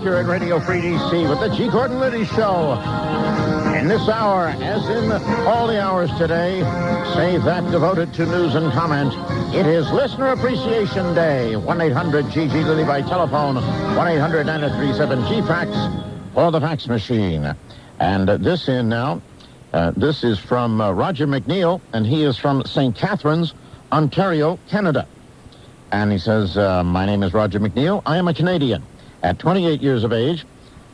back here at Radio Free DC with the G. Gordon Liddy Show. In this hour, as in all the hours today, save that devoted to news and comment, it is Listener Appreciation Day. 1-800-GG-Liddy by telephone, 1-800-937-G-Fax for the fax machine. And this is from Roger McNeil, and he is from St. Catharines, Ontario, Canada. And he says, my name is Roger McNeil. I am a Canadian. At 28 years of age,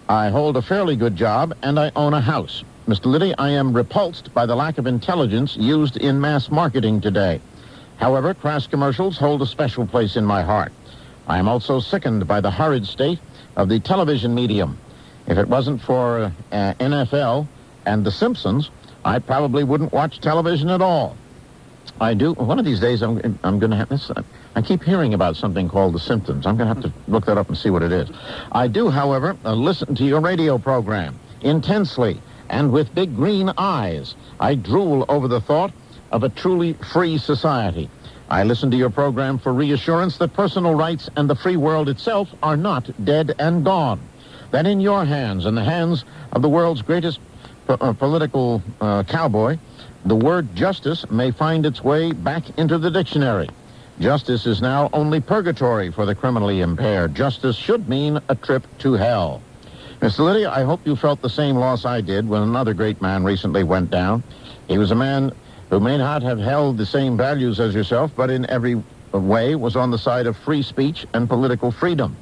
I hold a fairly good job, and I own a house. Mr. Liddy, I am repulsed by the lack of intelligence used in mass marketing today. However, crass commercials hold a special place in my heart. I am also sickened by the horrid state of the television medium. If it wasn't for NFL and The Simpsons, I probably wouldn't watch television at all. I do. One of these days, I'm going to have this. I keep hearing about something called The Simpsons. I'm going to have to look that up and see what it is. I do, however, listen to your radio program intensely and with big green eyes. I drool over the thought of a truly free society. I listen to your program for reassurance that personal rights and the free world itself are not dead and gone. That in your hands and the hands of the world's greatest political cowboy, the word justice may find its way back into the dictionary. Justice is now only purgatory for the criminally impaired. Justice should mean a trip to hell. Mr. Liddy, I hope you felt the same loss I did when another great man recently went down. He was a man who may not have held the same values as yourself, but in every way was on the side of free speech and political freedom.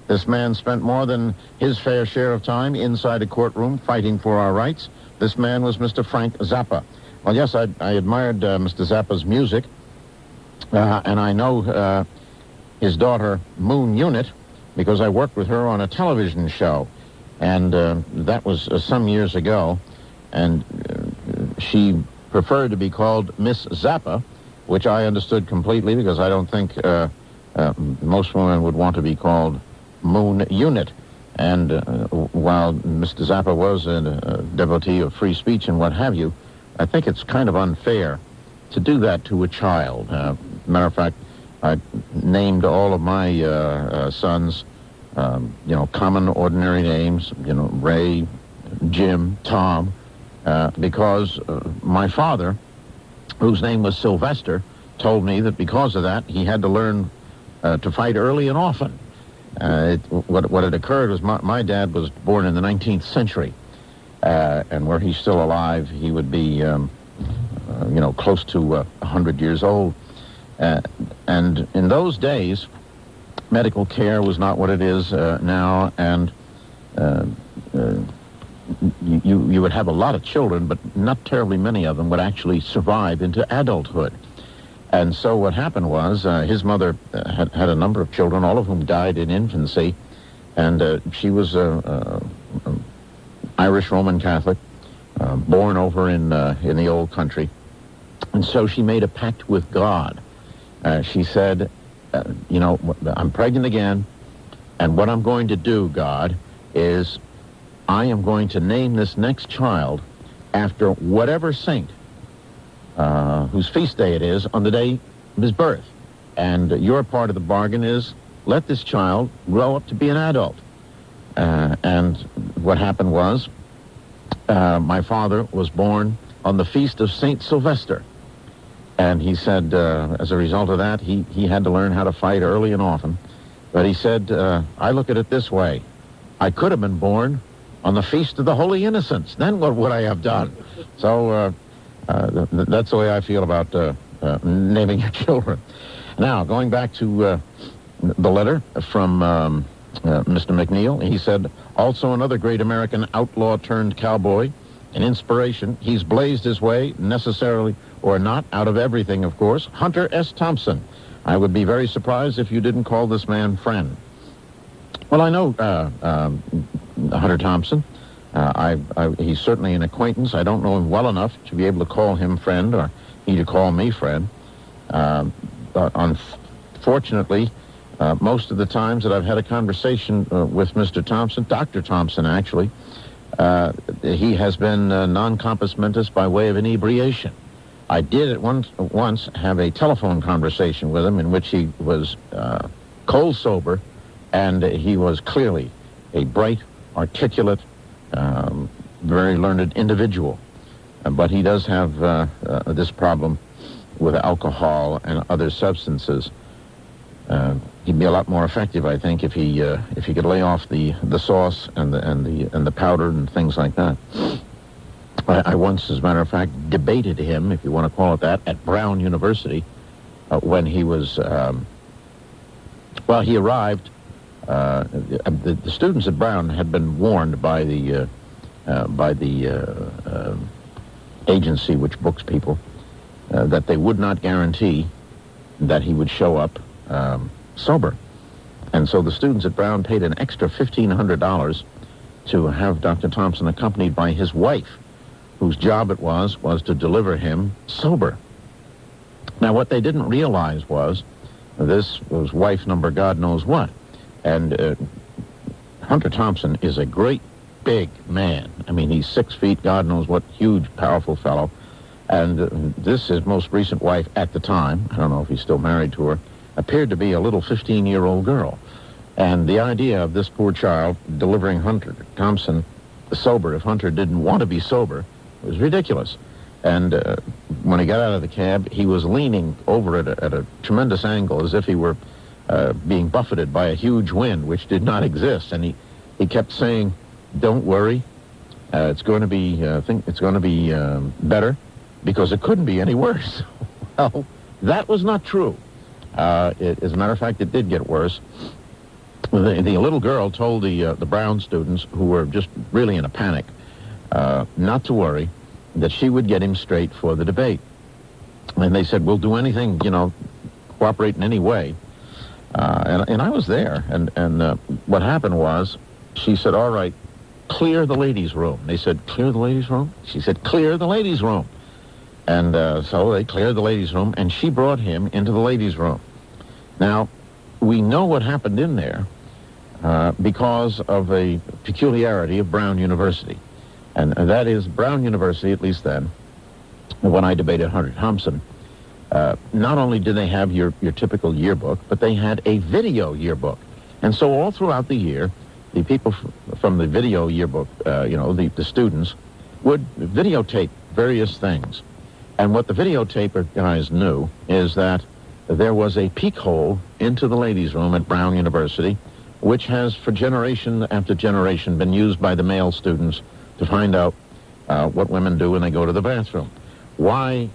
This man spent more than his fair share of time inside a courtroom fighting for our rights. This man was Mr. Frank Zappa. Well, yes, I admired Mr. Zappa's music, and I know his daughter, Moon Unit, because I worked with her on a television show, and that was some years ago, and she preferred to be called Miss Zappa, which I understood completely, because I don't think most women would want to be called Moon Unit. And while Mr. Zappa was a devotee of free speech and what have you, I think it's kind of unfair to do that to a child. Matter of fact, I named all of my sons, common, ordinary names, Ray, Jim, Tom, because my father, whose name was Sylvester, told me that because of that, he had to learn to fight early and often. What had occurred was my dad was born in the 19th century, and were he still alive, he would be, close to 100 years old. And in those days, medical care was not what it is now, and you would have a lot of children, but not terribly many of them would actually survive into adulthood. And so what happened was his mother had a number of children, all of whom died in infancy, and she was Irish Roman Catholic, born over in the old country. And so she made a pact with God. She said, I'm pregnant again, and what I'm going to do, God, is I am going to name this next child after whatever saint whose feast day it is on the day of his birth. And your part of the bargain is let this child grow up to be an adult. And what happened was my father was born on the feast of St. Sylvester. And he said, as a result of that, he had to learn how to fight early and often. But he said, I look at it this way. I could have been born on the Feast of the Holy Innocents. Then what would I have done? So that's the way I feel about naming your children. Now, going back to the letter from Mr. McNeil, he said, also another great American outlaw turned cowboy, an inspiration. He's blazed his way, necessarily or not, out of everything, of course. Hunter S. Thompson. I would be very surprised if you didn't call this man friend. Well, I know Hunter Thompson. He's certainly an acquaintance. I don't know him well enough to be able to call him friend or he to call me friend. Unfortunately, most of the times that I've had a conversation with Mr. Thompson, Dr. Thompson actually, he has been non-compos mentis by way of inebriation. I did at once have a telephone conversation with him in which he was cold sober, and he was clearly a bright, articulate, very learned individual. But he does have this problem with alcohol and other substances. He'd be a lot more effective, I think, if he could lay off the sauce and the powder and things like that. I once, as a matter of fact, debated him, if you want to call it that, at Brown University when he was. He arrived. The students at Brown had been warned by the agency which books people that they would not guarantee that he would show up sober. And so the students at Brown paid an extra $1,500 to have Dr. Thompson accompanied by his wife, whose job it was to deliver him sober. Now, what they didn't realize was this was wife number God knows what. And Hunter Thompson is a great big man. I mean, he's 6 feet, God knows what, huge, powerful fellow. And this, his most recent wife at the time, I don't know if he's still married to her, appeared to be a little 15-year-old girl. And the idea of this poor child delivering Hunter Thompson sober, if Hunter didn't want to be sober, was ridiculous. And when he got out of the cab, he was leaning over at a tremendous angle as if he were being buffeted by a huge wind, which did not exist. And he kept saying, "Don't worry, it's going to be better, because it couldn't be any worse." Well, that was not true. As a matter of fact, it did get worse. The little girl told the Brown students, who were just really in a panic, not to worry, that she would get him straight for the debate. And they said, "We'll do anything, cooperate in any way." And I was there. And what happened was, she said, "All right, clear the ladies' room." They said, "Clear the ladies' room?" She said, "Clear the ladies' room." And so they cleared the ladies' room, and she brought him into the ladies' room. Now, we know what happened in there because of a peculiarity of Brown University. And that is, Brown University, at least then, when I debated Hunter Thompson, not only did they have your typical yearbook, but they had a video yearbook. And so all throughout the year, the people from the video yearbook, the students, would videotape various things. And what the videotaper guys knew is that there was a peek hole into the ladies' room at Brown University, which has, for generation after generation, been used by the male students to find out what women do when they go to the bathroom. Why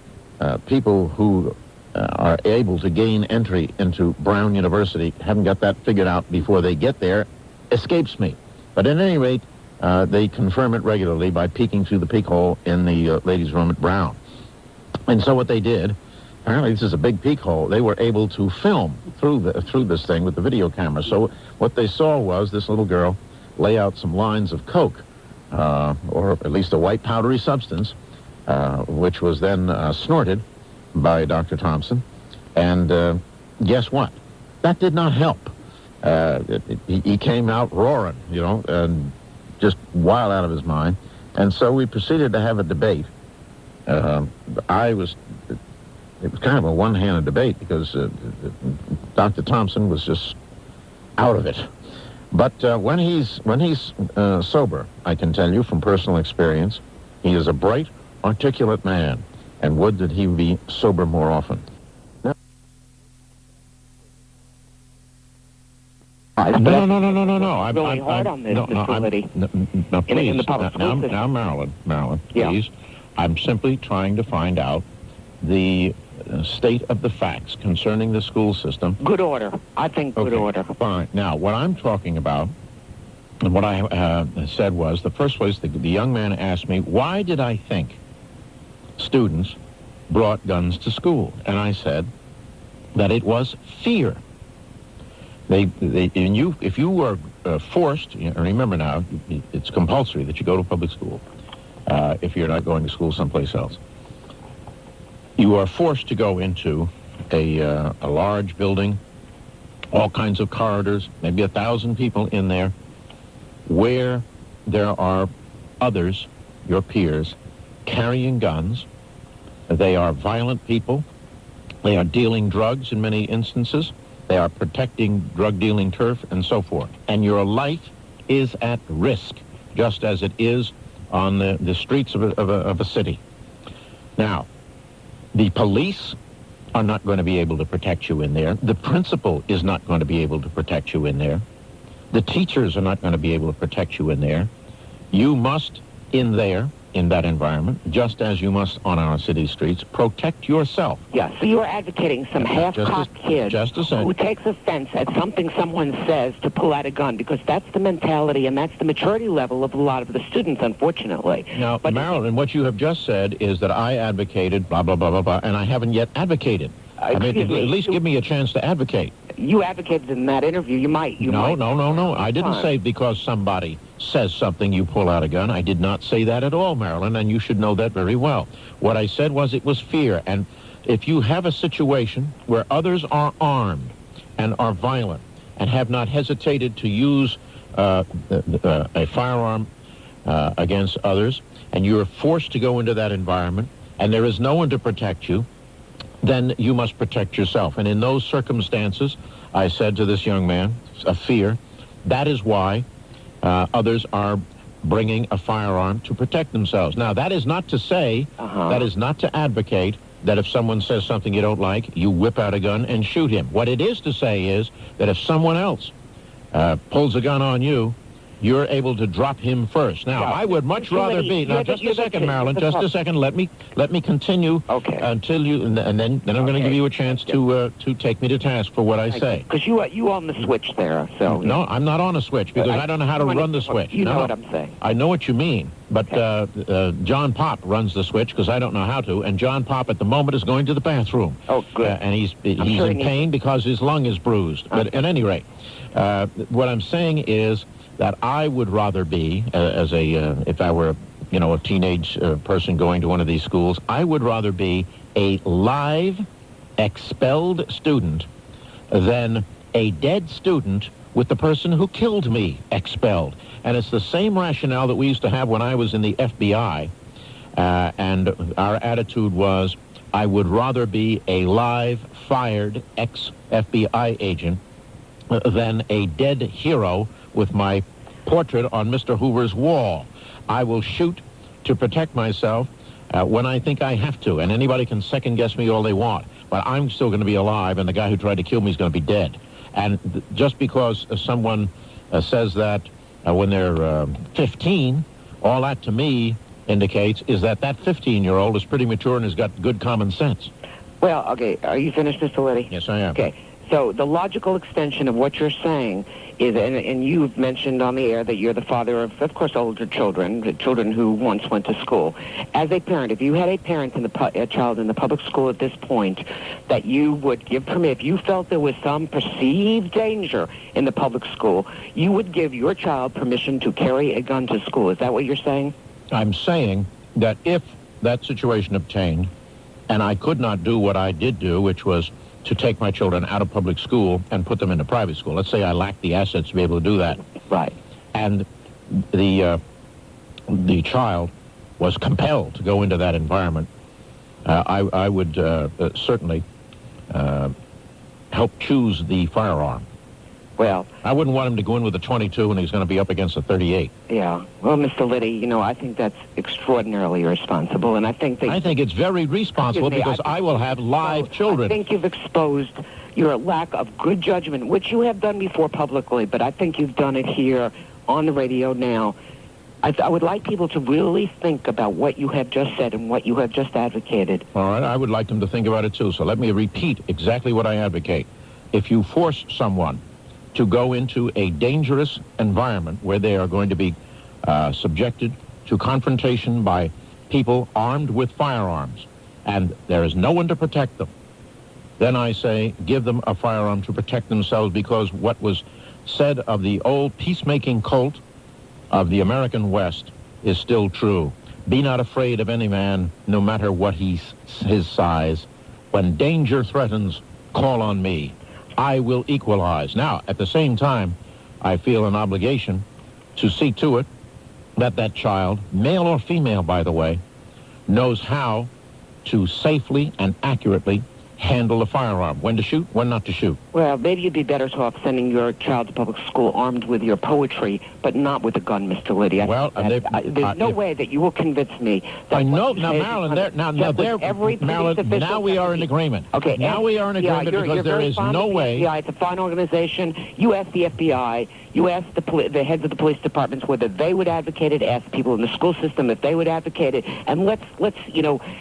people who are able to gain entry into Brown University haven't got that figured out before they get there escapes me. But at any rate, they confirm it regularly by peeking through the peek hole in the ladies' room at Brown. And so what they did, apparently this is a big peek hole, they were able to film through this thing with the video camera. So what they saw was this little girl lay out some lines of coke, or at least a white powdery substance, which was then snorted by Dr. Thompson. And guess what? That did not help. He came out roaring, and just wild out of his mind. And so we proceeded to have a debate. It was kind of a one-handed debate because Dr. Thompson was just out of it. But when he's sober, I can tell you from personal experience, he is a bright, articulate man, and would that he be sober more often. No. I'm really hard on this facility. No, please. In the public school system. Now, Marilyn, Yeah. please. I'm simply trying to find out the state of the facts concerning the school system. Good order. I think good order. Fine. Now, what I'm talking about, and what I said was, the first was the young man asked me, why did I think students brought guns to school? And I said that it was fear. If you were forced, remember now, it's compulsory that you go to public school if you're not going to school someplace else. You are forced to go into a large building, all kinds of corridors, maybe 1,000 people in there, where there are others, your peers, carrying guns. They are violent people. They are dealing drugs in many instances. They are protecting drug-dealing turf and so forth. And your life is at risk, just as it is on the streets of a city. Now, the police are not going to be able to protect you in there. The principal is not going to be able to protect you in there. The teachers are not going to be able to protect you in there. You must, in that environment, just as you must on our city streets, protect yourself. Yeah, so you are advocating some half-cocked kid who takes offense at something someone says to pull out a gun, because that's the mentality and that's the maturity level of a lot of the students, unfortunately. Now, but Marilyn, what you have just said is that I advocated blah, blah, blah, blah, blah, and I haven't yet advocated. I mean, at least give me a chance to advocate. You advocated in that interview. You might. No. I didn't say because somebody says something you pull out a gun. I did not say that at all, Marilyn, and you should know that very well. What I said was it was fear. And if you have a situation where others are armed and are violent and have not hesitated to use a firearm against others, and you're forced to go into that environment, and there is no one to protect you, then you must protect yourself. And in those circumstances, I said to this young man, a fear, that is why others are bringing a firearm to protect themselves. Now, that is not to say, that is not to advocate that if someone says something you don't like, you whip out a gun and shoot him. What it is to say is that if someone else pulls a gun on you, you're able to drop him first. Now, I would much rather be... Now, just a second, Marilyn, just a second. Let me continue until you... And then I'm going to give you a chance to take me to task for what I say. Because you on the switch there, so... No, I'm not on a switch, because I don't know how to run the switch. You know what I'm saying. I know what you mean, but John Pop runs the switch, because I don't know how to, and John Pop at the moment is going to the bathroom. Oh, good. And he's in pain because his lung is bruised. But at any rate, what I'm saying is that I would rather be, if I were, a teenage person going to one of these schools, I would rather be a live, expelled student than a dead student with the person who killed me expelled. And it's the same rationale that we used to have when I was in the FBI, and our attitude was, I would rather be a live, fired ex-FBI agent than a dead hero with my portrait on Mr. Hoover's wall. I will shoot to protect myself when I think I have to, and anybody can second-guess me all they want, but I'm still going to be alive, and the guy who tried to kill me is going to be dead. And just because someone says that when they're 15, all that to me indicates is that 15-year-old is pretty mature and has got good common sense. Well, okay, are you finished, Mr. Liddy? Yes, I am. Okay. So the logical extension of what you're saying is, and you've mentioned on the air that you're the father of course, older children who once went to school. As a parent, if you had a child in the public school at this point, that you would give permit, if you felt there was some perceived danger in the public school, you would give your child permission to carry a gun to school. Is that what you're saying? I'm saying that if that situation obtained, and I could not do what I did do, which was to take my children out of public school and put them into private school. Let's say I lacked the assets to be able to do that. Right. And the child was compelled to go into that environment. I would certainly help choose the firearm. Well, I wouldn't want him to go in with a 22 and he's going to be up against a 38. Yeah. Well, Mr. Liddy, I think that's extraordinarily irresponsible, and I think it's very responsible because I will have live children. I think you've exposed your lack of good judgment, which you have done before publicly, but I think you've done it here on the radio now. I would like people to really think about what you have just said and what you have just advocated. All right. I would like them to think about it, too. So let me repeat exactly what I advocate. If you force someone to go into a dangerous environment where they are going to be subjected to confrontation by people armed with firearms, and there is no one to protect them, then I say give them a firearm to protect themselves, because what was said of the old peacemaking cult of the American West is still true. Be not afraid of any man, no matter what his size. When danger threatens, call on me. I will equalize. Now, at the same time, I feel an obligation to see to it that that child, male or female, by the way, knows how to safely and accurately handle a firearm, when to shoot, when not to shoot. Well, maybe you'd be better off sending your child to public school armed with your poetry, but not with a gun, Mr. Liddy. There's no way that you will convince me. That I know. Now, Marilyn, now we are in agreement. Okay. Now we are in agreement because there is no way. FBI, it's a fine organization. You ask the FBI. You ask the heads of the police departments whether they would advocate it. Ask people in the school system if they would advocate it. And let's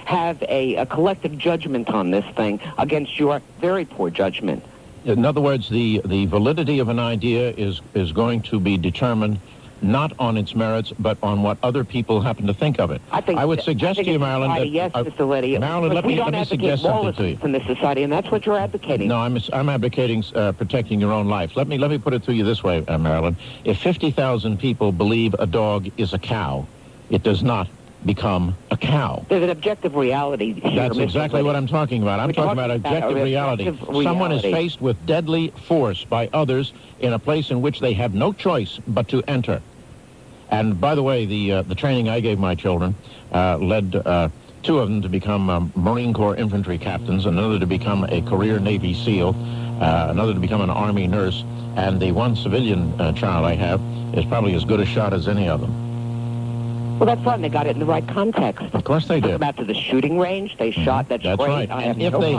have a collective judgment on this thing against your very poor judgment. In other words, the validity of an idea is going to be determined not on its merits, but on what other people happen to think of it. I would suggest to you, Marilyn, that... Yes, Mr. Liddy. Marilyn, let me suggest something to you. In this society, and that's what you're advocating. No, I'm advocating protecting your own life. Let me put it to you this way, Marilyn. If 50,000 people believe a dog is a cow, it does not become a cow. There's an objective reality here. That's exactly what I'm talking about. I'm talking about objective reality. Someone is faced with deadly force by others in a place in which they have no choice but to enter. And by the way, the training I gave my children led two of them to become Marine Corps infantry captains, another to become a career Navy SEAL, another to become an Army nurse, and the one civilian child I have is probably as good a shot as any of them. Well, that's fine. They got it in the right context. Of course they did. Took them out to the shooting range. They shot. That's great. Right. I have if they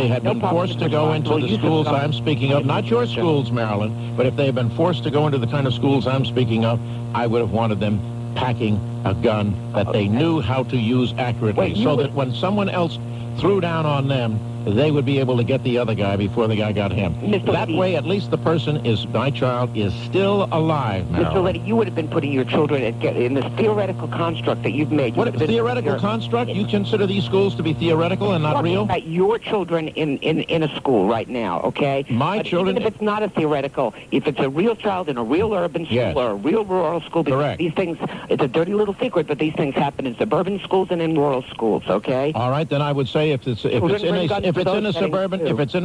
had been forced to go into the schools I'm speaking of, not your schools, Marilyn, but if they had been forced to go into the kind of schools I'm speaking of, I would have wanted them packing a gun that they knew how to use accurately, so that when someone else threw down on them, they would be able to get the other guy before the guy got him. That way, at least the person my child is still alive, Marilyn. Mr. Liddy, you would have been putting your children in this theoretical construct that you've made. What, theoretical construct? You consider these schools to be theoretical and not real? About your children in a school right now, okay? My children... Even if it's not a theoretical, if it's a real child in a real urban school or a real rural school, correct. These things, it's a dirty little secret, but these things happen in suburban schools and in rural schools, okay? All right, then I would say if it's in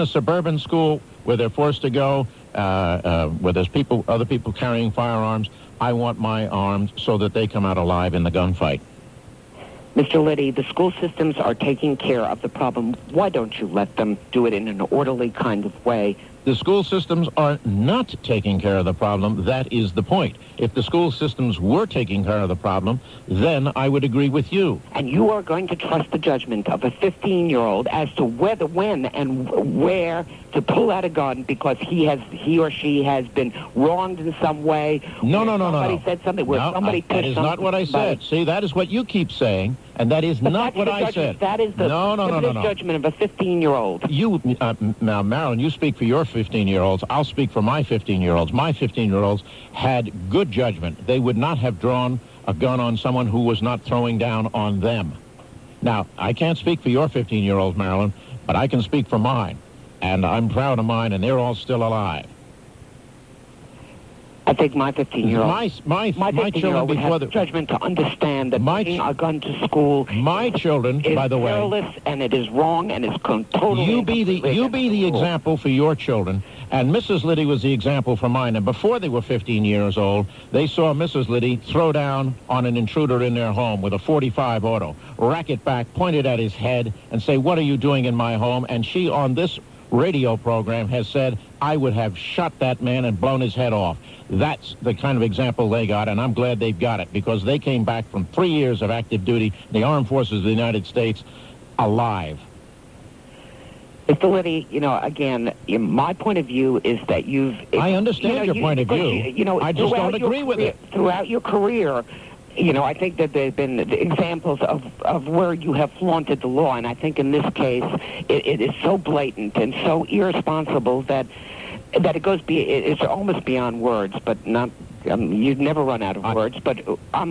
a suburban school where they're forced to go, where there's other people carrying firearms, I want my arms so that they come out alive in the gunfight. Mr. Liddy, the school systems are taking care of the problem. Why don't you let them do it in an orderly kind of way? The school systems are not taking care of the problem. That is the point. If the school systems were taking care of the problem, then I would agree with you. And you are going to trust the judgment of a 15-year-old as to whether, when, and where to pull out a gun because he or she has been wronged in some way. No. Somebody said something where somebody that is not what I said. See, that is what you keep saying, and that is not what I said. That is the judgment of a 15-year-old. Now, Marilyn, you speak for your 15-year-olds. I'll speak for my 15-year-olds. My 15-year-olds had good judgment. They would not have drawn a gun on someone who was not throwing down on them. Now, I can't speak for your 15-year-olds, Marilyn, but I can speak for mine. And I'm proud of mine, and they're all still alive. I think my 15-year-old... My children would have the judgment to understand that bringing a gun to school... My children, by the way... is perilous, and it is wrong, and it's totally... You be the example for your children, and Mrs. Liddy was the example for mine. And before they were 15 years old, they saw Mrs. Liddy throw down on an intruder in their home with a .45 auto, rack it back, point it at his head, and say, "What are you doing in my home?" And she, on this radio program, has said, "I would have shot that man and blown his head off." That's the kind of example they got, and I'm glad they've got it, because they came back from 3 years of active duty in the Armed Forces of the United States alive. Mr. Liddy, again, my point of view is that I understand your point of view. I just don't agree with it. Throughout your career, I think that there have been examples of where you have flaunted the law, and I think in this case it is so blatant and so irresponsible that it's almost beyond words, but not. You'd never run out of words, but I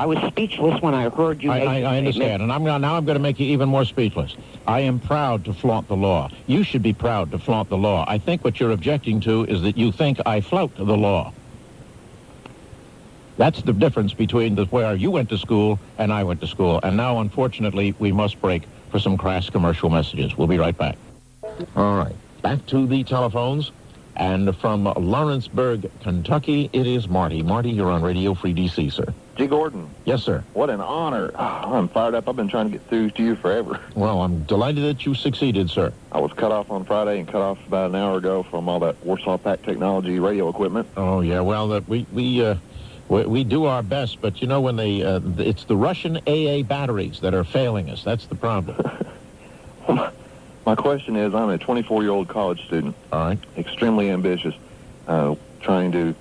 was speechless when I heard you. I understand, and now I'm going to make you even more speechless. I am proud to flaunt the law. You should be proud to flaunt the law. I think what you're objecting to is that you think I flout the law. That's the difference between where you went to school and I went to school. And now, unfortunately, we must break for some crass commercial messages. We'll be right back. All right, back to the telephones. And from Lawrenceburg, Kentucky, it is Marty. Marty, you're on Radio Free DC, sir. G. Gordon. Yes, sir. What an honor. I'm fired up. I've been trying to get through to you forever. Well, I'm delighted that you succeeded, sir. I was cut off on Friday and cut off about an hour ago from all that Warsaw Pack Technology radio equipment. Oh, yeah. Well, we do our best, but you know when it's the Russian AA batteries that are failing us. That's the problem. My question is, I'm a 24-year-old college student. All right. Extremely ambitious, trying to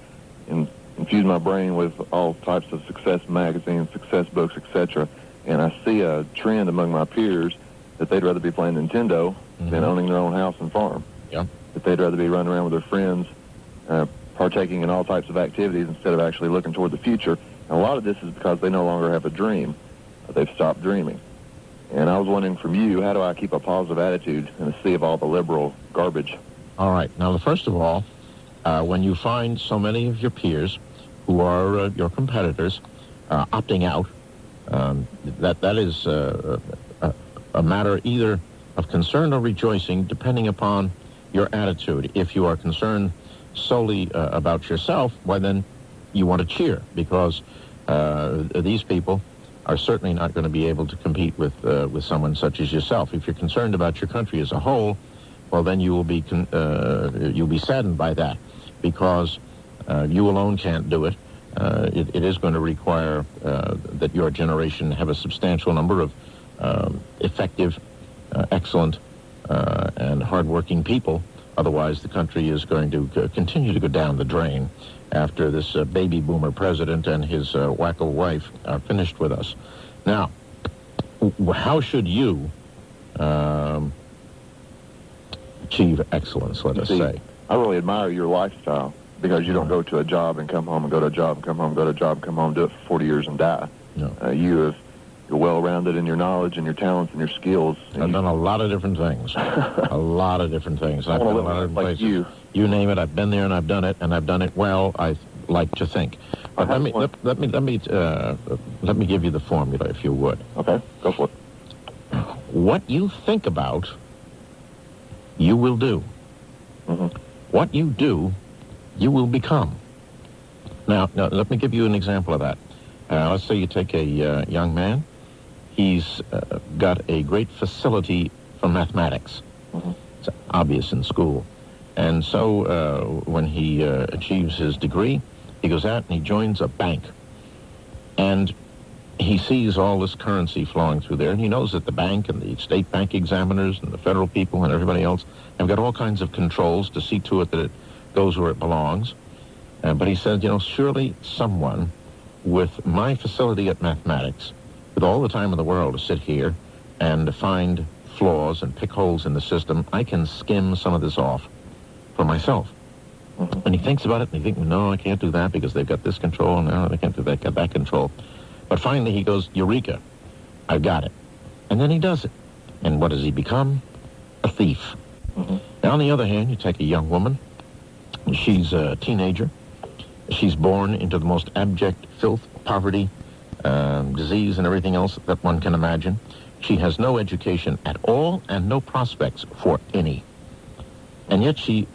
infuse my brain with all types of success magazines, success books, etc. And I see a trend among my peers that they'd rather be playing Nintendo than owning their own house and farm. Yeah. That they'd rather be running around with their friends, partaking in all types of activities instead of actually looking toward the future. And a lot of this is because they no longer have a dream. They've stopped dreaming. And I was wondering from you, how do I keep a positive attitude in a sea of all the liberal garbage? All right. Now, first of all, when you find so many of your peers who are your competitors opting out, that is a matter either of concern or rejoicing, depending upon your attitude. If you are concerned solely about yourself, why then you want to cheer, because these people are certainly not going to be able to compete with someone such as yourself. If you're concerned about your country as a whole, well, then you will be you'll be saddened by that, because you alone can't do it. It is going to require that your generation have a substantial number of effective, excellent, and hardworking people. Otherwise, the country is going to continue to go down the drain after this baby boomer president and his wacko wife are finished with us. Now, how should you achieve excellence, let us say? I really admire your lifestyle, because you don't go to a job and come home and go to a job and come home, go to a job and come home, do it for 40 years and die. No. You're well-rounded in your knowledge and your talents and your skills. I've done a lot of different things. A lot of different things. I've been a lot of different places. You name it, I've been there and I've done it well, I like to think. But let me give you the formula, if you would. Okay, go for it. What you think about, you will do. What you do, you will become. Now, let me give you an example of that. Let's say you take a young man. He's got a great facility for mathematics. It's obvious in school. And so when he achieves his degree, he goes out and he joins a bank. And he sees all this currency flowing through there, and he knows that the bank and the state bank examiners and the federal people and everybody else have got all kinds of controls to see to it that it goes where it belongs. But he says, surely someone with my facility at mathematics, with all the time in the world to sit here and to find flaws and pick holes in the system, I can skim some of this off for myself. And he thinks about it, and he thinks, no, I can't do that because they've got this control, and no, they can't do that, got that control. But finally he goes, Eureka, I've got it. And then he does it. And what does he become? A thief. Now, on the other hand, you take a young woman. She's a teenager. She's born into the most abject filth, poverty, disease, and everything else that one can imagine. She has no education at all and no prospects for any. And yet she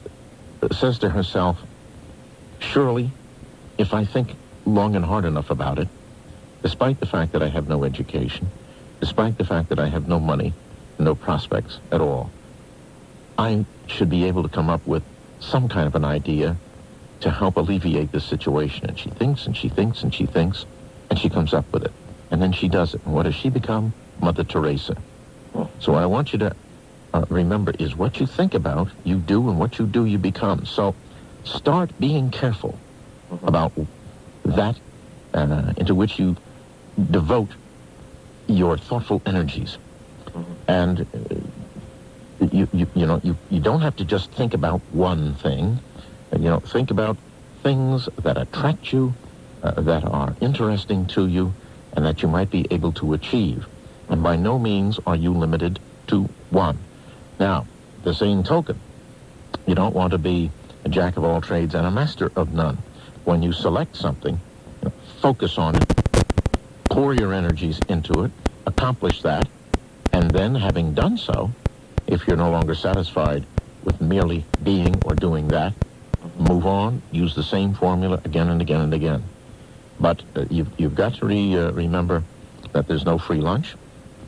says to herself, surely, if I think long and hard enough about it, despite the fact that I have no education, despite the fact that I have no money, no prospects at all, I should be able to come up with some kind of an idea to help alleviate this situation. And she thinks, and she thinks, and she thinks, and she comes up with it. And then she does it. And what does she become? Mother Teresa. So what I want you to remember is what you think about, you do, and what you do, you become. So start being careful about that into which you devote your thoughtful energies. And you don't have to just think about one thing. Think about things that attract you, that are interesting to you, and that you might be able to achieve. And by no means are you limited to one. Now, the same token, you don't want to be a jack of all trades and a master of none. When you select something, focus on it, pour your energies into it, accomplish that, and then, having done so, if you're no longer satisfied with merely being or doing that, move on, use the same formula again and again and again. But you've got to remember that there's no free lunch,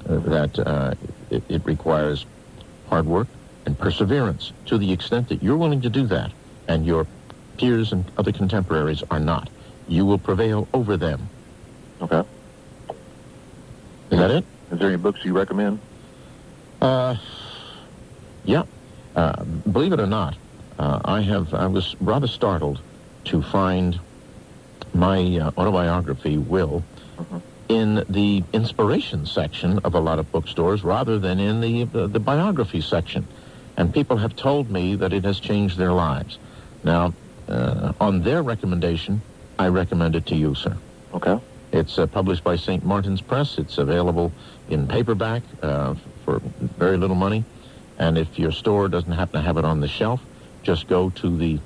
that it requires hard work and perseverance to the extent that you're willing to do that, and your peers and other contemporaries are not. You will prevail over them. Okay. Is that it? Is there any books you recommend? Yeah. Believe it or not, I was rather startled to find my autobiography, Will, in the inspiration section of a lot of bookstores rather than in the biography section. And people have told me that it has changed their lives. Now, on their recommendation, I recommend it to you, sir. Okay. It's published by St. Martin's Press. It's available in paperback for very little money. And if your store doesn't happen to have it on the shelf, just go to the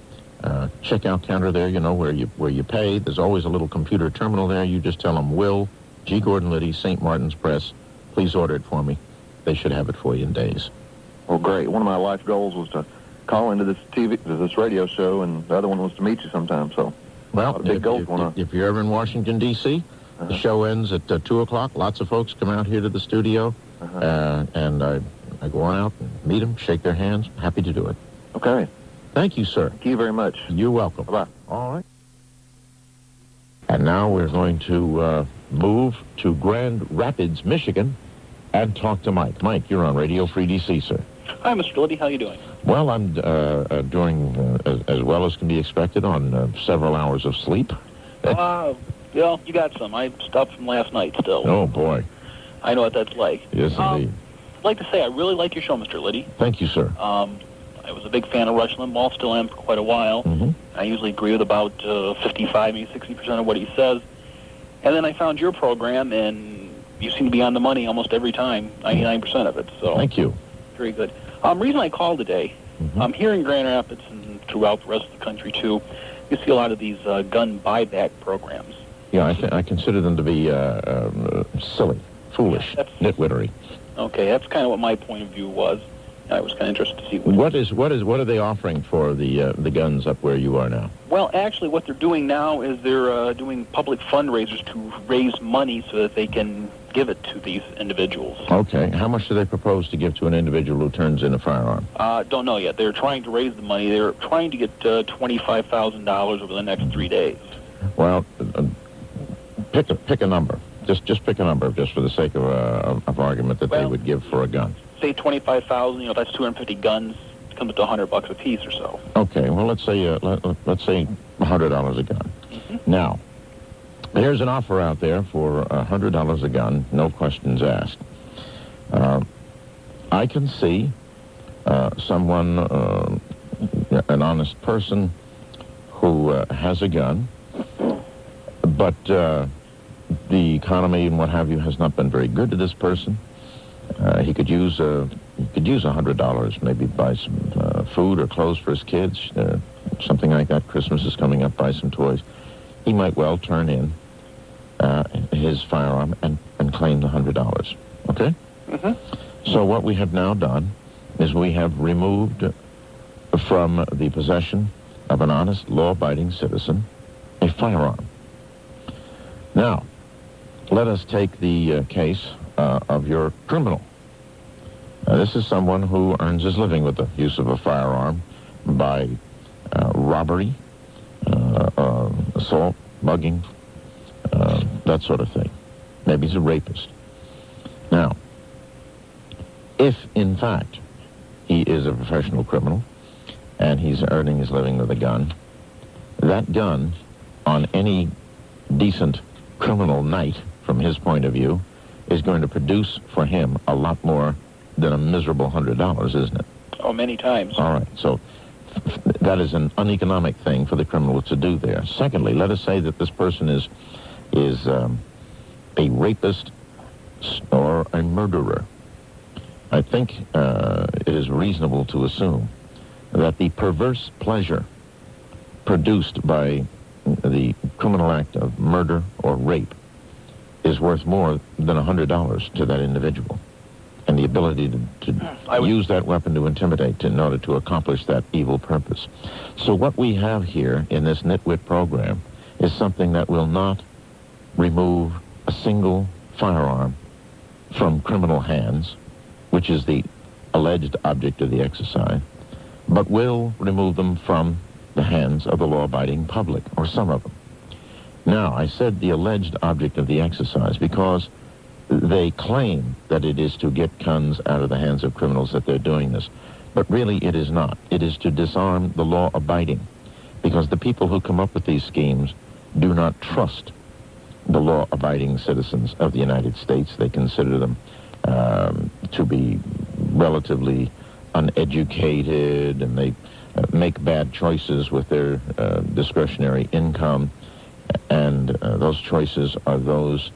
checkout counter there, where you pay. There's always a little computer terminal there. You just tell them, Will, G. Gordon Liddy, St. Martin's Press, please order it for me. They should have it for you in days. Well, great. One of my life goals was to call into this radio show, and the other one was to meet you sometime. So, well, if you're ever in Washington, D.C., the show ends at 2 o'clock. Lots of folks come out here to the studio, and I go on out and meet them, shake their hands. Happy to do it. Okay. Thank you, sir. Thank you very much. You're welcome. Bye-bye. All right. And now we're going to move to Grand Rapids, Michigan, and talk to Mike. Mike, you're on Radio Free DC, sir. Hi, Mr. Liddy. How you doing? Well, I'm doing as well as can be expected on several hours of sleep. Well, you got some. I stuff from last night still. Oh, boy. I know what that's like. Yes, indeed. I'd like to say I really like your show, Mr. Liddy. Thank you, sir. I was a big fan of Rush Limbaugh, still am for quite a while. I usually agree with about 55, maybe 60% of what he says. And then I found your program, and you seem to be on the money almost every time, 99% of it. So thank you. Very good. Reason I called today, here in Grand Rapids and throughout the rest of the country, too, you see a lot of these gun buyback programs. Yeah, I consider them to be silly, foolish, nitwittery. Okay, that's kind of what my point of view was. I was kind of interested to see what are they offering for the guns up where you are now? Well, actually, what they're doing now is they're doing public fundraisers to raise money so that they can give it to these individuals. Okay, how much do they propose to give to an individual who turns in a firearm? Don't know yet. They're trying to raise the money. They're trying to get $25,000 over the next 3 days. Well, pick a number. Just pick a number, just for the sake of argument that they would give for a gun. Say 25,000. That's 250 guns. It comes to $100 a piece or so. Okay. Well, let's say $100 a gun. Now, there's an offer out there for $100 a gun, no questions asked. I can see someone, an honest person, who has a gun, but the economy and what have you has not been very good to this person. He could use $100, maybe buy some food or clothes for his kids, something like that. Christmas is coming up, buy some toys. He might well turn in his firearm and claim the $100. Okay? So what we have now done is we have removed from the possession of an honest, law-abiding citizen a firearm. Now, let us take the case of your criminal. This is someone who earns his living with the use of a firearm by robbery, assault, mugging, that sort of thing. Maybe he's a rapist. Now, if, in fact, he is a professional criminal and he's earning his living with a gun, that gun, on any decent criminal night, from his point of view, is going to produce for him a lot more than a miserable $100, isn't it? Oh, many times. All right. So that is an uneconomic thing for the criminal to do there. Secondly, let us say that this person is a rapist or a murderer. I think it is reasonable to assume that the perverse pleasure produced by the criminal act of murder or rape is worth more than $100 to that individual. and the ability to use that weapon to intimidate in order to accomplish that evil purpose. So what we have here in this nitwit program is something that will not remove a single firearm from criminal hands, which is the alleged object of the exercise, but will remove them from the hands of the law-abiding public, or some of them. Now, I said the alleged object of the exercise because they claim that it is to get guns out of the hands of criminals that they're doing this, but really it is not. It is to disarm the law-abiding, because the people who come up with these schemes do not trust the law-abiding citizens of the United States. They consider them to be relatively uneducated, and they make bad choices with their discretionary income, and those choices are those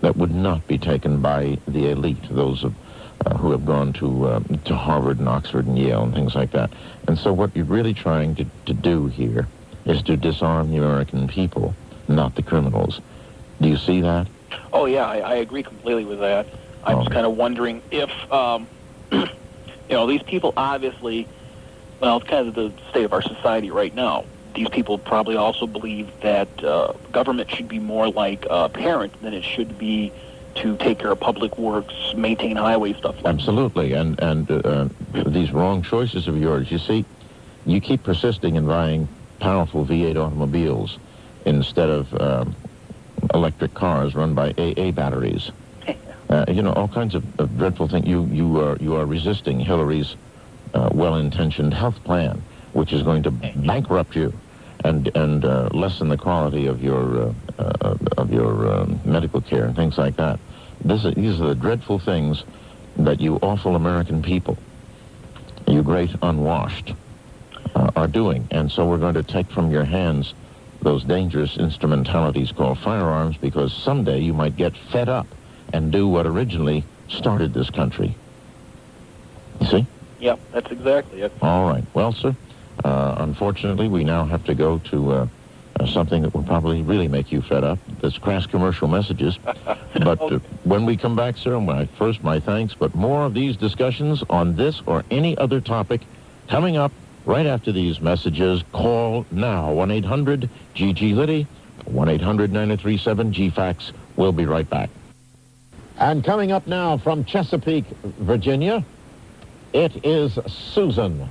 that would not be taken by the elite, those who have gone to Harvard and Oxford and Yale and things like that. And so what you're really trying to do here is to disarm the American people, not the criminals. Do you see that? Oh, yeah, I agree completely with that. I'm just kind of wondering if, these people obviously, well, it's kind of the state of our society right now. These people probably also believe that government should be more like a parent than it should be to take care of public works, maintain highway stuff like that. Absolutely, and these wrong choices of yours, you see, you keep persisting in buying powerful V8 automobiles instead of electric cars run by AA batteries. All kinds of dreadful things. You are resisting Hillary's well-intentioned health plan, which is going to bankrupt you and lessen the quality of your medical care and things like that. These are the dreadful things that you awful American people, you great unwashed, are doing. And so we're going to take from your hands those dangerous instrumentalities called firearms, because someday you might get fed up and do what originally started this country. You see? Yep, that's exactly it. All right. Well, sir, unfortunately, we now have to go to something that will probably really make you fed up. That's crass commercial messages. But when we come back, sir, my thanks, but more of these discussions on this or any other topic coming up right after these messages. Call now, 1-800-GG-LIDDY, 1-800-937-GFAX. We'll be right back. And coming up now from Chesapeake, Virginia, it is Susan.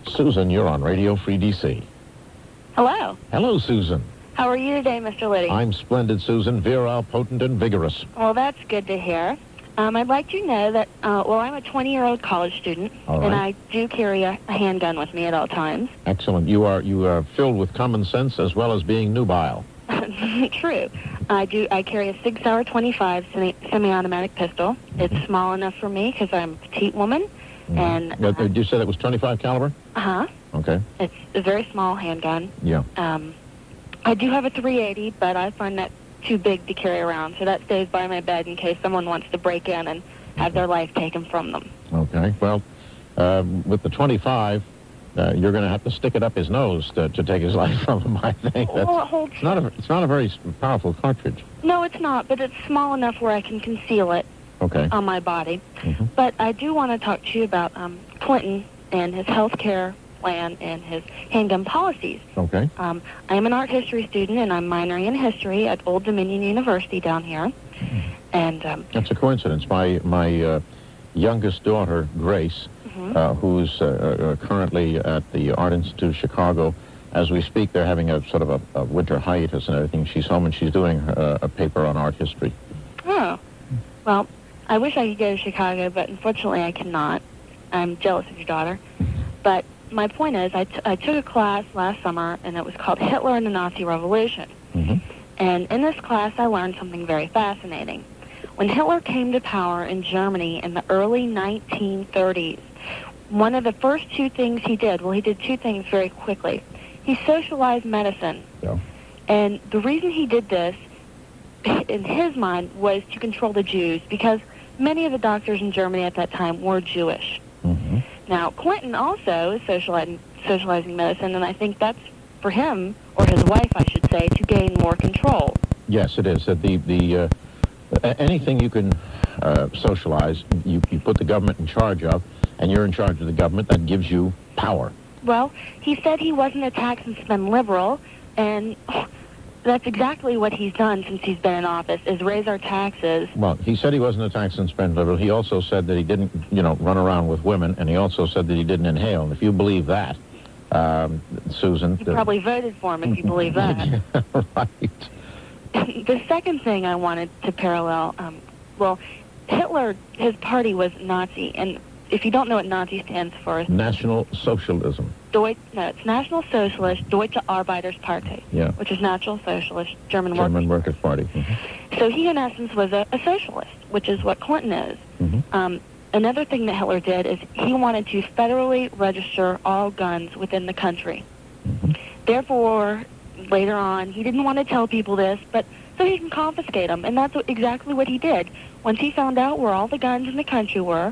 Susan, you're on Radio Free DC. Hello. Hello, Susan. How are you today, Mr. Liddy? I'm splendid, Susan. Virile, potent, and vigorous. Well, that's good to hear. I'd like you to know that, I'm a 20-year-old college student, and I do carry a handgun with me at all times. Excellent. You are filled with common sense as well as being nubile. True. I carry a Sig Sauer 25 semi-automatic pistol. It's small enough for me because I'm a petite woman. And did you say that was 25 caliber? Uh-huh. Okay. It's a very small handgun. Yeah. I do have a 380, but I find that too big to carry around, so that stays by my bed in case someone wants to break in and have their life taken from them. Okay. Well, with the 25, you're going to have to stick it up his nose to take his life from him, I think. It's not a very powerful cartridge. No, it's not, but it's small enough where I can conceal it on my body. Mm-hmm. But I do want to talk to you about Clinton and his health care plan and his handgun policies. Okay. I am an art history student, and I'm minoring in history at Old Dominion University down here. And that's a coincidence. My youngest daughter, Grace, who's currently at the Art Institute of Chicago. As we speak, they're having a sort of a winter hiatus and everything. She's home and she's doing a paper on art history. Oh. Well, I wish I could go to Chicago, but unfortunately I cannot. I'm jealous of your daughter. But my point is, I took a class last summer, and it was called Hitler and the Nazi Revolution. Mm-hmm. And in this class, I learned something very fascinating. When Hitler came to power in Germany in the early 1930s, one of the first two things he did two things very quickly. He socialized medicine. Yeah. And the reason he did this, in his mind, was to control the Jews, because many of the doctors in Germany at that time were Jewish. Mm-hmm. Now, Clinton also is socializing medicine, and I think that's for him, or his wife, I should say, to gain more control. Yes, it is. Anything you can socialize, you put the government in charge of, and you're in charge of the government, that gives you power. Well, he said he wasn't a tax and spend liberal, and that's exactly what he's done since he's been in office, is raise our taxes. Well, he said he wasn't a tax and spend liberal. He also said that he didn't, run around with women, and he also said that he didn't inhale. And if you believe that, Susan... You probably voted for him if you believe that. Yeah, right. The second thing I wanted to parallel, Hitler, his party was Nazi, and if you don't know what Nazi stands for... National Socialism. It's National Socialist Deutsche Arbeiterspartei, which is National Socialist German Workers' Party. Mm-hmm. So he, in essence, was a socialist, which is what Clinton is. Mm-hmm. Another thing that Hitler did is he wanted to federally register all guns within the country. Mm-hmm. Therefore, later on, he didn't want to tell people this, but so he can confiscate them, and that's exactly what he did. Once he found out where all the guns in the country were,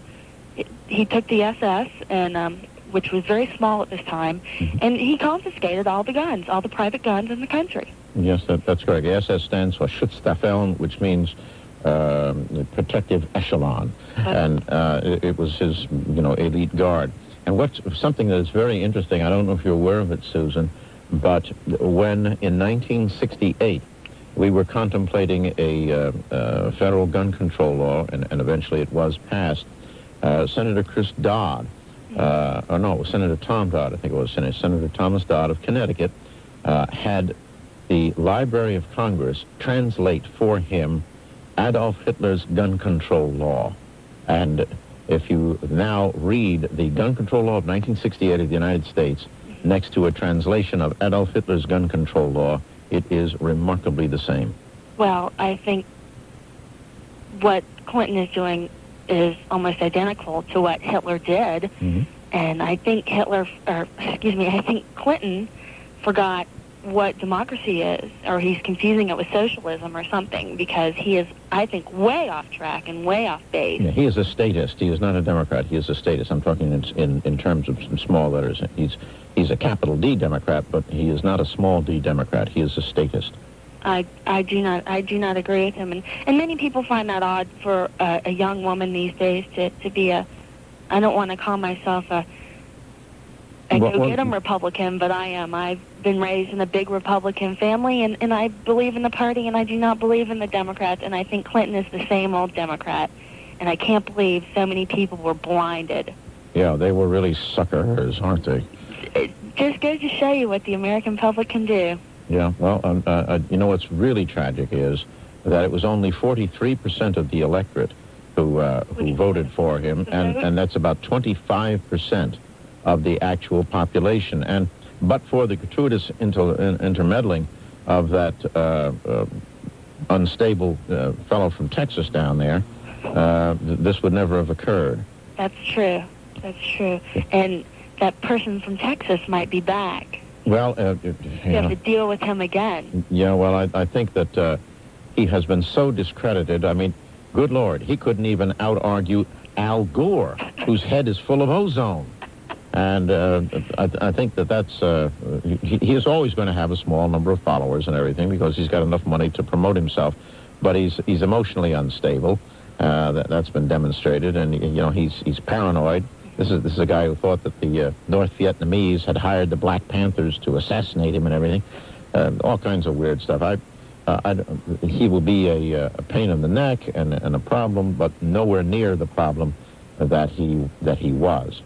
he took the SS, and which was very small at this time, and he confiscated all the guns, all the private guns in the country. Yes, that's correct. The SS stands for Schutzstaffel, which means protective echelon, and it was his, elite guard. And what's something that is very interesting, I don't know if you're aware of it, Susan, but when in 1968 we were contemplating a federal gun control law, and eventually it was passed, Senator Chris Dodd, Senator Tom Dodd, I think it was Senator Thomas Dodd of Connecticut, had the Library of Congress translate for him Adolf Hitler's gun control law. And if you now read the gun control law of 1968 of the United States next to a translation of Adolf Hitler's gun control law, it is remarkably the same. Well, I think what Clinton is doing is almost identical to what Hitler did. Mm-hmm. And I think I think Clinton forgot what democracy is, or he's confusing it with socialism or something, because he is, I think, way off track and way off base. Yeah, he is a statist. He is not a Democrat. He is a statist. I'm talking in terms of some small letters. He's a capital D Democrat, but he is not a small d Democrat. He is a statist. I do not agree with him, and many people find that odd for a young woman these days to be a. I don't want to call myself a go-get-'em Republican, but I am. I've been raised in a big Republican family, and I believe in the party, and I do not believe in the Democrats, and I think Clinton is the same old Democrat, and I can't believe so many people were blinded. Yeah, they were really suckers, aren't they? It just goes to show you what the American public can do. Yeah, well, what's really tragic is that it was only 43% of the electorate who voted for him, and that's about 25% of the actual population. But for the gratuitous intermeddling of that unstable fellow from Texas down there, this would never have occurred. That's true. And that person from Texas might be back. Well, you have to deal with him again. Yeah, well, I think that he has been so discredited. I mean, good Lord, he couldn't even out-argue Al Gore, whose head is full of ozone. And I think that's he is always going to have a small number of followers and everything, because he's got enough money to promote himself. But he's emotionally unstable. That's been demonstrated, and he's paranoid. This is a guy who thought that the North Vietnamese had hired the Black Panthers to assassinate him and everything. All kinds of weird stuff. He will be a pain in the neck and a problem, but nowhere near the problem that he was.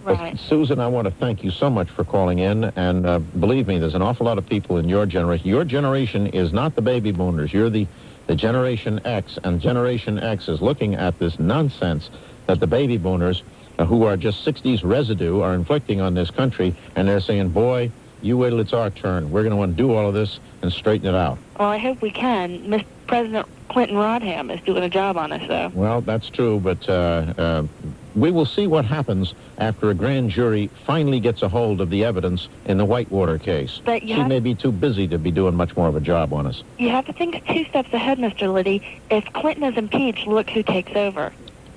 Right. Susan, I want to thank you so much for calling in, and believe me, there's an awful lot of people in your generation. Your generation is not the baby boomers. You're the Generation X, and Generation X is looking at this nonsense that the baby boomers, who are just 60s residue, are inflicting on this country, and they're saying, boy, you wait till it's our turn. We're going to want to do all of this and straighten it out. Well, I hope we can. Mr. President Clinton Rodham is doing a job on us, though. Well, that's true, but we will see what happens after a grand jury finally gets a hold of the evidence in the Whitewater case. But she may be too busy to be doing much more of a job on us. You have to think 2 steps ahead, Mr. Liddy. If Clinton is impeached, look who takes over.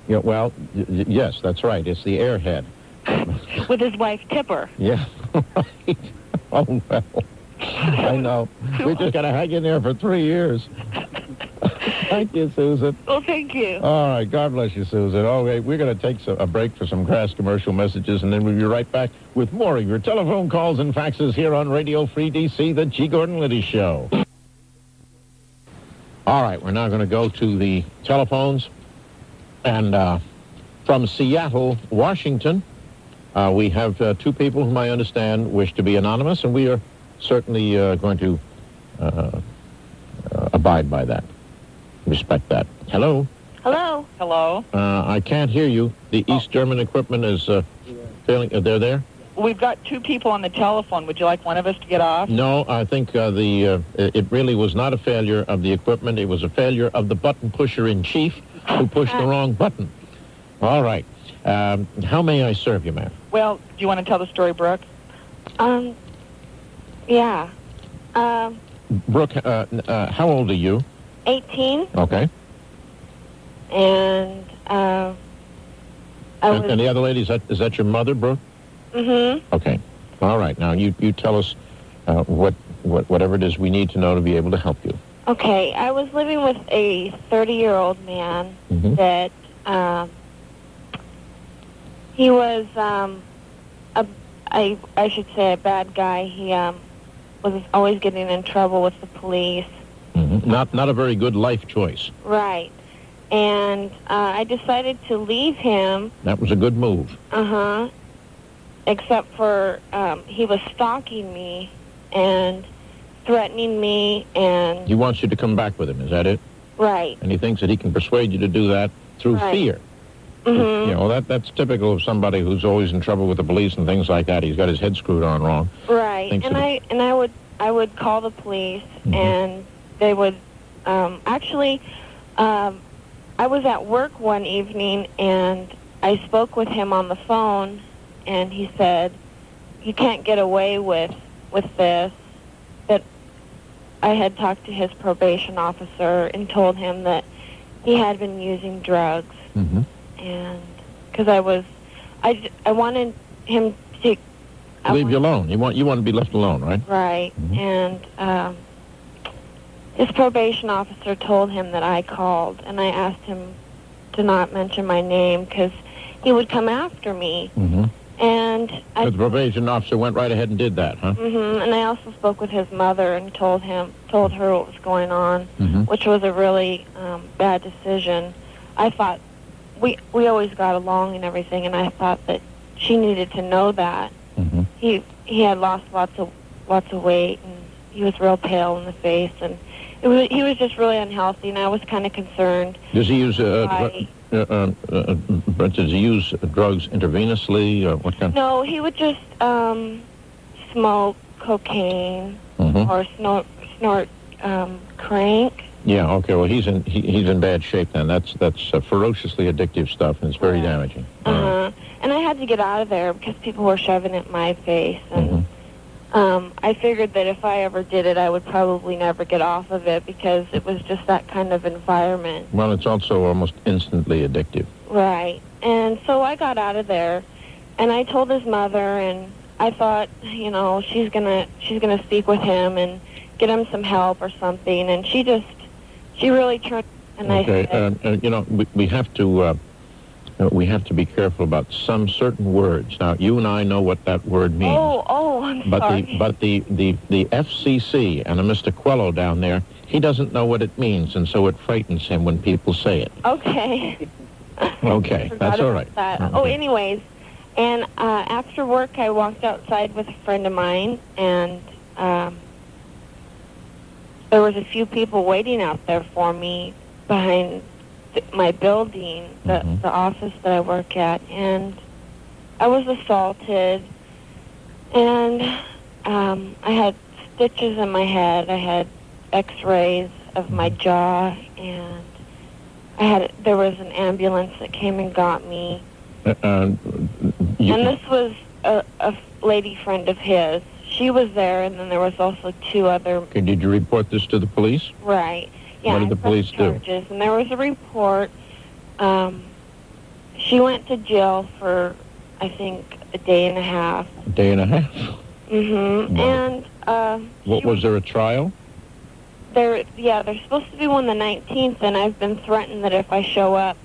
Yeah, well, yes, that's right. It's the airhead. With his wife, Tipper. Yeah, right. Oh, well, I know. We just got to hang in there for 3 years. Thank you, Susan. Well, thank you. All right, God bless you, Susan. Okay, we're going to take a break for some crass commercial messages, and then we'll be right back with more of your telephone calls and faxes here on Radio Free DC, the G. Gordon Liddy Show. All right, we're now going to go to the telephones, and from Seattle, Washington, we have two people whom I understand wish to be anonymous, and we are certainly going to abide by that, respect that. Hello? Hello? Hello. I can't hear you. The East German equipment is failing. They're there? We've got two people on the telephone. Would you like one of us to get off? No, I think it really was not a failure of the equipment. It was a failure of the button pusher in chief who pushed the wrong button. All right. How may I serve you, ma'am? Well, do you want to tell the story, Brooke? Yeah. Brooke, how old are you? 18, Okay. and I was... And the other lady, is that your mother, Brooke? Mm-hmm. Okay. All right. Now, you tell us whatever it is we need to know to be able to help you. Okay, I was living with a 30-year-old man that he was I should say a bad guy. He was always getting in trouble with the police. Not a very good life choice. Right. And I decided to leave him. That was a good move. Uh-huh. Except for he was stalking me and threatening me, and... He wants you to come back with him, is that it? Right. And he thinks that he can persuade you to do that through fear. Mm-hmm. You know, that's typical of somebody who's always in trouble with the police and things like that. He's got his head screwed on wrong. Right. And I would call the police, and they would actually I was at work one evening, and I spoke with him on the phone, and he said, "You can't get away with this." That I had talked to his probation officer and told him that he had been using drugs. And because I wanted him to leave you alone. You want to be left alone, right? Right. And his probation officer told him that I called, and I asked him to not mention my name because he would come after me. And the probation officer went right ahead and did that, huh? And I also spoke with his mother and told her what was going on, which was a really bad decision. I thought we always got along and everything, and I thought that she needed to know that. He had lost lots of weight, and he was real pale in the face, and he was just really unhealthy, and I was kind of concerned. Does he use does he use drugs intravenously, or what kind? No, he would just smoke cocaine or snort crank. Yeah. Okay. Well, he's in bad shape then. That's ferociously addictive stuff, and it's very damaging. And I had to get out of there because people were shoving it in my face, and I figured that if I ever did it, I would probably never get off of it because it was just that kind of environment. Well, it's also almost instantly addictive. Right. And so I got out of there, and I told his mother, and I thought, you know, she's gonna speak with him and get him some help or something, and she really turned. And okay. I said, you know, we have to be careful about some certain words. Now, you and I know what that word means. Oh, I'm sorry. But the FCC and a Mr. Quello down there, he doesn't know what it means, and so it frightens him when people say it. Okay. Okay, that's all right. That. Okay. Oh, anyways, and after work, I walked outside with a friend of mine, and there was a few people waiting out there for me behind my building, the office that I work at, and I was assaulted, and I had stitches in my head. I had x-rays of my jaw, and there was an ambulance that came and got me. And this was a lady friend of his. She was there, and then there was also two other... Okay, did you report this to the police? Right. Yeah, what did the police do? And there was a report. She went to jail for, I think, a day and a half. A day and a half? Wow. And... was there a trial? They're supposed to be one the 19th, and I've been threatened that if I show up,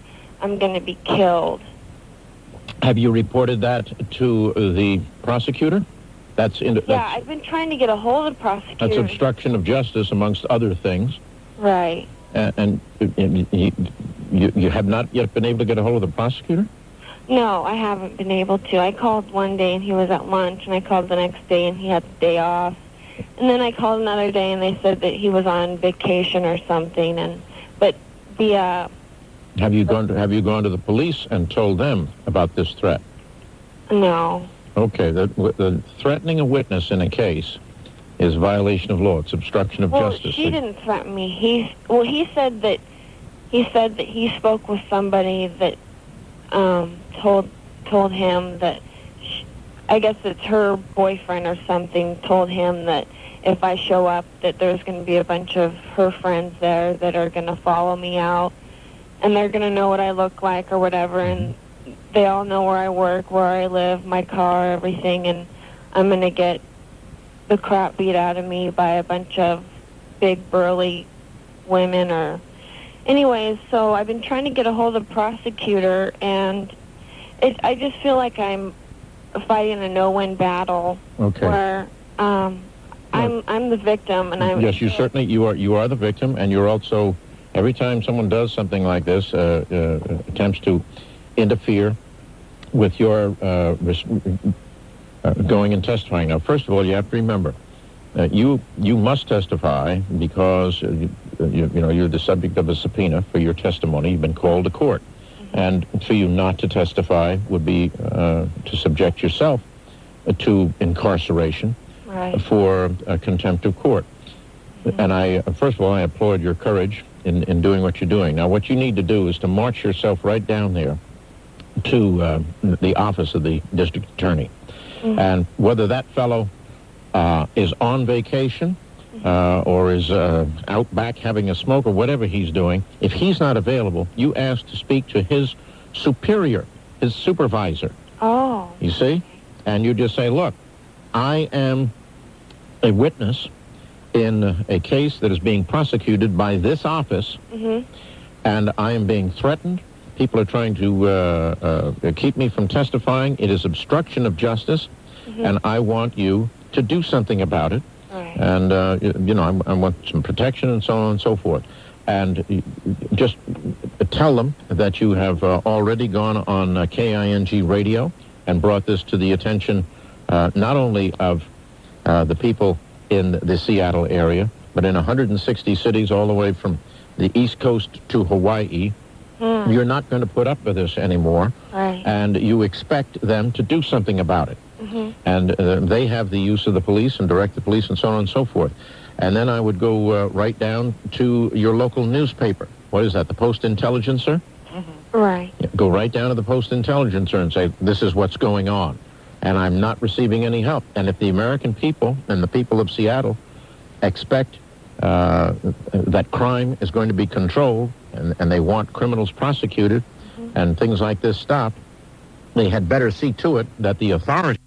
I'm going to be killed. Have you reported that to the prosecutor? I've been trying to get a hold of the prosecutor. That's obstruction of justice, amongst other things. Right. And you have not yet been able to get a hold of the prosecutor? No, I haven't been able to. I called one day, and he was at lunch, and I called the next day, and he had the day off. And then I called another day, and they said that he was on vacation or something. Have you gone to the police and told them about this threat? No. Okay, the threatening a witness in a case is violation of law. It's obstruction of justice. Well, she didn't threaten me. He said that he spoke with somebody that told him that I guess it's her boyfriend or something told him that if I show up that there's going to be a bunch of her friends there that are going to follow me out, and they're going to know what I look like or whatever, and they all know where I work, where I live, my car, everything, and I'm going to get the crap beat out of me by a bunch of big, burly women or... Anyways, so I've been trying to get a hold of the prosecutor, and I just feel like I'm fighting a no-win battle. Okay. Where I'm the victim, and I'm... Yes, you are the victim, and you're also... Every time someone does something like this, attempts to interfere with your going and testifying. Now, first of all, you have to remember, you must testify because you're the subject of a subpoena for your testimony. You've been called to court, and for you not to testify would be to subject yourself to incarceration for contempt of court. And first of all, I applaud your courage in doing what you're doing. Now, what you need to do is to march yourself right down there to the office of the district attorney. And whether that fellow is on vacation or is out back having a smoke or whatever he's doing, if he's not available, you ask to speak to his superior, his supervisor. Oh. You see? And you just say, look, I am a witness in a case that is being prosecuted by this office, and I am being threatened. People are trying to keep me from testifying. It is obstruction of justice, and I want you to do something about it. Right. And, I want some protection and so on and so forth. And just tell them that you have already gone on KING radio and brought this to the attention not only of the people in the Seattle area, but in 160 cities all the way from the East Coast to Hawaii. You're not going to put up with this anymore, and you expect them to do something about it. And they have the use of the police and direct the police and so on and so forth. And then I would go right down to your local newspaper. What is that, the Post-Intelligencer? Right. Yeah, go right down to the Post-Intelligencer and say, this is what's going on, and I'm not receiving any help. And if the American people and the people of Seattle expect that crime is going to be controlled and they want criminals prosecuted and things like this stopped, they had better see to it that the authorities